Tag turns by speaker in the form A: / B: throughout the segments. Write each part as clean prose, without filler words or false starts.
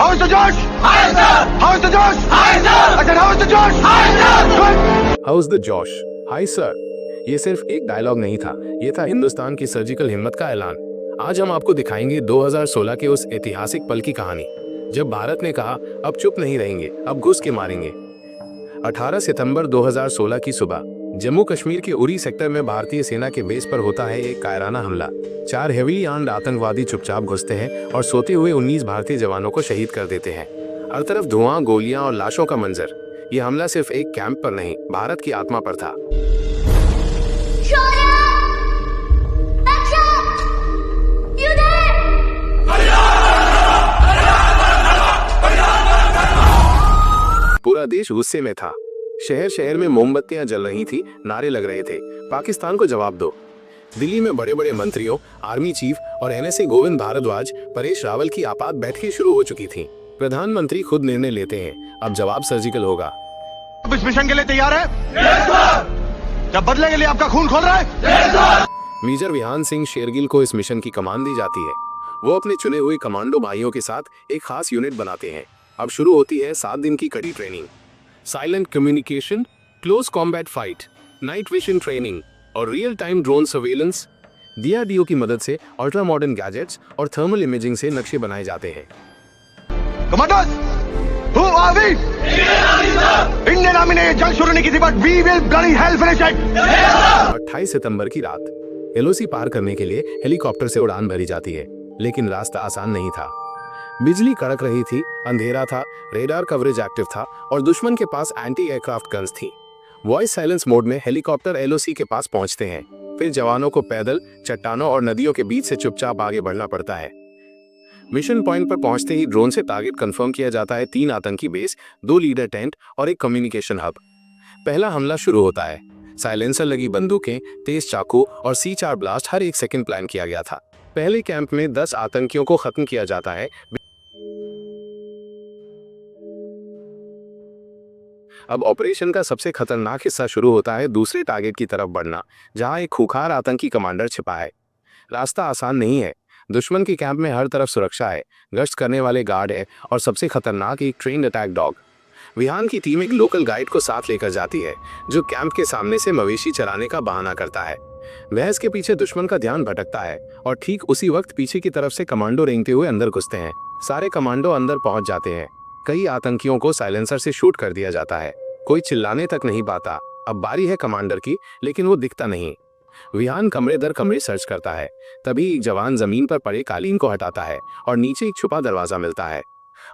A: How's the Josh? Hi sir. How's the Josh? Hi sir. I said how's the Josh? Hi sir. Good.
B: House the जोश, hi sir. ये सिर्फ एक dialogue नहीं था, ये था हिंदुस्तान की सर्जिकल हिम्मत का ऐलान। आज हम आपको दिखाएंगे 2016 के उस ऐतिहासिक पल की कहानी, जब भारत ने कहा अब चुप नहीं रहेंगे, अब घुस के मारेंगे। 18 सितंबर 2016 की सुबह जम्मू कश्मीर के उरी सेक्टर में भारतीय सेना के बेस पर होता है एक कायराना हमला। 4 हेवीली आर्म्ड आतंकवादी चुपचाप घुसते हैं और सोते हुए 19 भारतीय जवानों को शहीद कर देते हैं। हर तरफ धुआं, गोलियां और लाशों का मंजर। ये हमला सिर्फ एक कैंप पर नहीं, भारत की आत्मा पर था। पूरा देश गुस्से में था। शहर शहर में मोमबत्तियां जल रही थी, नारे लग रहे थे, पाकिस्तान को जवाब दो। दिल्ली में बड़े बड़े मंत्रियों, आर्मी चीफ और एनएसए गोविंद भारद्वाज, परेश रावल की आपात बैठकें शुरू हो चुकी थी। प्रधानमंत्री खुद निर्णय लेते हैं, अब जवाब सर्जिकल होगा।
A: आप इस मिशन के लिए तैयार है? जब बदले के लिए आपका खून खोल रहा है?
B: मेजर विहान सिंह शेरगिल को इस मिशन की कमान दी जाती है। वो अपने चुने हुए कमांडो भाइयों के साथ एक खास यूनिट बनाते हैं। अब शुरू होती है 7 दिन की कड़ी training. Silent communication, close combat fight, night vision training और real time drone surveillance. DRDO की मदद से अल्ट्रा मॉडर्न गैजेट्स और थर्मल इमेजिंग से नक्शे बनाए जाते हैं।
A: Commanders, who are we? Indian army ने ये जंग शुरू नहीं की थी, but we will bloody hell finish it.
B: 28 सितंबर की रात एलओसी पार करने के लिए हेलीकॉप्टर से उड़ान भरी जाती है, लेकिन रास्ता आसान नहीं था। बिजली कड़क रही थी, अंधेरा था, रेडार कवरेज एक्टिव था और दुश्मन के पास एंटी एयरक्राफ्ट गन्स थी। वॉइस साइलेंस मोड में हेलीकॉप्टर एलओसी के पास पहुंचते हैं। फिर जवानों को पैदल चट्टानों और नदियों के बीच से चुपचाप आगे बढ़ना पड़ता है। मिशन पॉइंट पर पहुंचते ही ड्रोन से टारगेट कंफर्म किया जाता है। 3 आतंकी बेस, 2 लीडर टेंट और एक कम्युनिकेशन हब। पहला हमला शुरू होता है। साइलेंसर लगी बंदूकें, तेज चाकू और C4 ब्लास्ट हर 1 सेकंड प्लान किया गया था। पहले कैंप में 10 आतंकियों को खत्म किया जाता है। अब ऑपरेशन का सबसे खतरनाक हिस्सा शुरू होता है, दूसरे टारगेट की तरफ बढ़ना, जहां एक खूंखार आतंकी कमांडर छिपा है। रास्ता आसान नहीं है। दुश्मन के कैंप में हर तरफ सुरक्षा है, गश्त करने वाले गार्ड है और सबसे खतरनाक एक ट्रेन्ड अटैक डॉग। विहान की टीम एक लोकल गाइड को साथ लेकर जाती है, जो कैंप के सामने से मवेशी चराने का बहाना करता है। वह इसके पीछे दुश्मन का ध्यान भटकता है और ठीक उसी वक्त पीछे की तरफ से कमांडो रेंगते हुए अंदर घुसते हैं। सारे कमांडो अंदर पहुंच जाते हैं। कई आतंकियों को साइलेंसर से शूट कर दिया जाता है। कोई चिल्लाने तक नहीं पाता। अब बारी है कमांडर की, लेकिन वो दिखता नहीं। विहान कमरे दर कमरे सर्च करता है। तभी एक जवान जमीन पर पड़े कालीन को हटाता है और नीचे एक छुपा दरवाजा मिलता है।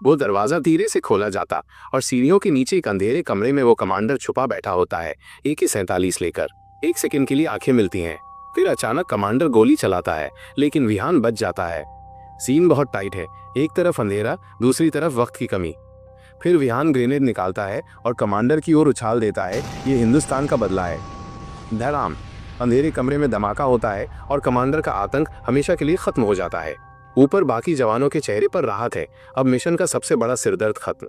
B: वो दरवाजा धीरे से खोला जाता और सीढ़ियों के नीचे एक अंधेरे कमरे में वो कमांडर छुपा बैठा होता है, AK-47 लेकर। 1 सेकंड के लिए आंखें मिलती हैं। फिर अचानक कमांडर गोली चलाता है, लेकिन विहान बच जाता है। सीन बहुत टाइट है, एक तरफ अंधेरा, दूसरी तरफ वक्त की कमी। फिर विहान ग्रेनेड निकालता है और कमांडर की ओर उछाल देता है। ये हिंदुस्तान का बदला है। धड़ाम, अंधेरे कमरे में धमाका होता है और कमांडर का आतंक हमेशा के लिए खत्म हो जाता है। ऊपर बाकी जवानों के चेहरे पर राहत है। अब मिशन का सबसे बड़ा सिरदर्द खत्म।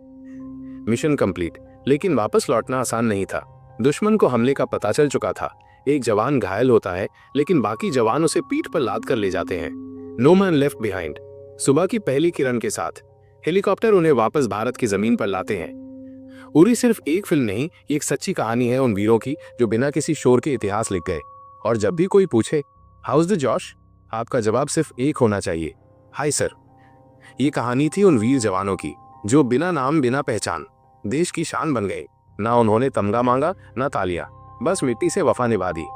B: मिशन कंप्लीट, लेकिन वापस लौटना आसान नहीं था। दुश्मन को हमले का पता चल चुका था। एक जवान घायल होता है, लेकिन बाकी जवान उसे पीठ पर लाद कर ले जाते हैं। No man left behind. सुबह की पहली किरण के साथ हेलीकॉप्टर उन्हें वापस भारत की जमीन पर लाते हैं। उरी सिर्फ एक फिल्म नहीं, ये एक सच्ची कहानी है उन वीरों की जो बिना किसी शोर के इतिहास लिख गए। और जब भी कोई पूछे हाउस द जोश, आपका जवाब सिर्फ एक होना चाहिए, हाय सर। ये कहानी थी उन वीर जवानों की जो बिना नाम, बिना पहचान देश की शान बन गए। ना उन्होंने तमगा मांगा, ना तालियां, बस मिट्टी से वफा निभा दी।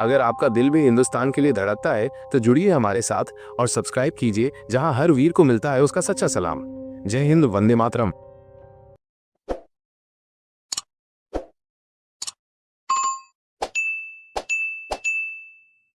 B: अगर आपका दिल भी हिंदुस्तान के लिए धड़कता है तो जुड़िए हमारे साथ और सब्सक्राइब कीजिए, जहां हर वीर को मिलता है उसका सच्चा सलाम। जय हिंद, वंदे मातरम।